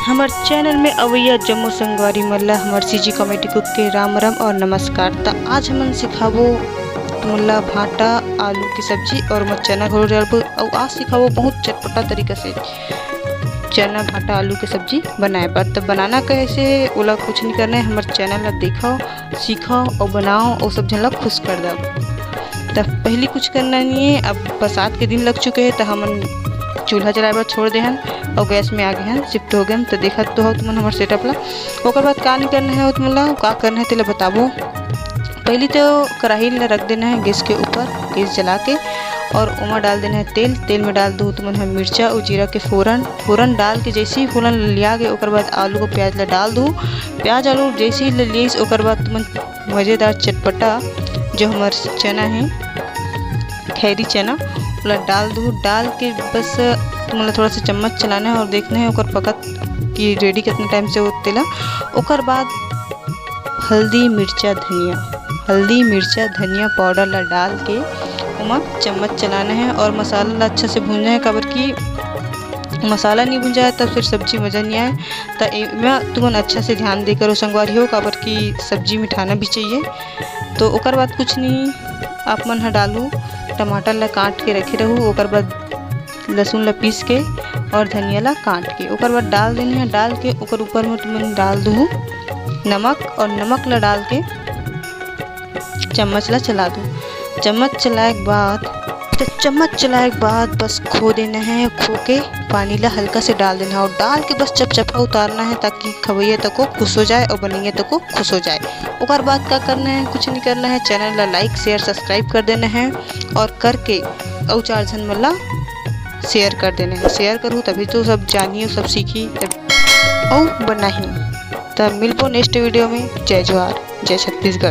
हमार चैनल में अवैया जम्मू संगवारी मल्ला हमार सीजी कॉमेडी कुक के राम राम और नमस्कार। तो आज हमन सिखाबो मुल्ला भाटा आलू की सब्जी और मैं चना घोल डालबो और आज सिखाबो बहुत चटपटा तरीका से चना भाटा आलू की सब्जी बनाए पर। तब बनाना कैसे ओला कुछ नहीं करना है, हमारे चैनल ला देखो सीखो और बनाओ और सब जन ला खुश कर दो। तब पहले कुछ करना नहीं है, अब बरसात के दिन लग चुके हैं तो हम चूल्हा जलाए पर छोड़ दे हन और गैस में आ गए हैं शिफ्ट हो गए। तो देखा तो हो तुम हमारे सेटअप ला ओकर बाद का नहीं करना है, तुम ला का करना है तेला बताबो। पहले तो कढ़ाई ला रख देना है गैस के ऊपर, गैस जला के और उमा डाल देना है तेल। तेल में डाल दो तुम मिर्चा और जीरा के फोरन डाल के जैसे ही फोरन लिया गए ओकर बाद आलू को प्याज ला डाल दो। प्याज आलू जैसे ही लिए ओकर बाद तुम मज़ेदार चटपटा जो हमारे चना है खैरी चना डाल दो। डाल के बस तुम्हें थोड़ा सा चम्मच चलाना है और देखना है ओकर पकत कि रेडी कितने टाइम से होतेला। ओकर बाद हल्दी मिर्चा धनिया पाउडर ला डाल के उमा चम्मच चलाना है और मसाला ला अच्छा से भूनना है। कबर की मसाला नहीं भून जाए तब फिर सब्जी मज़ा नहीं आए। तो इनमें तुमन अच्छा से ध्यान देकर संगवारी हो, कबर की सब्जी में ठाना भी चाहिए। तो ओकर बाद कुछ नहीं आप मन डालू टमाटर ला काट के रखे रहूँ, ओकर बाद लहसुन ला पीस के और धनिया ला काट के ओकर बाद डाल देने हैं। डाल के ओकर ऊपर में तुम डाल दो नमक और नमक ला डाल के चम्मच ला चला दो। चम्मच चलाए के बाद बस खो देना है, खो के पानी ला हल्का से डाल देना है और डाल के बस चपचपा उतारना है ताकि खवैया तक को खुश हो जाए और बनैया तक को खुश हो जाए। ओकर बाद क्या करना है, कुछ नहीं करना है, चैनल ला लाइक शेयर सब्सक्राइब कर देना है और करके और 4 जन मल्ला शेयर कर देना है। शेयर करूँ तभी तो सब जानिए सब सीखी और बनाही। तब मिलबो नेक्स्ट वीडियो में। जय जोहार, जय छत्तीसगढ़।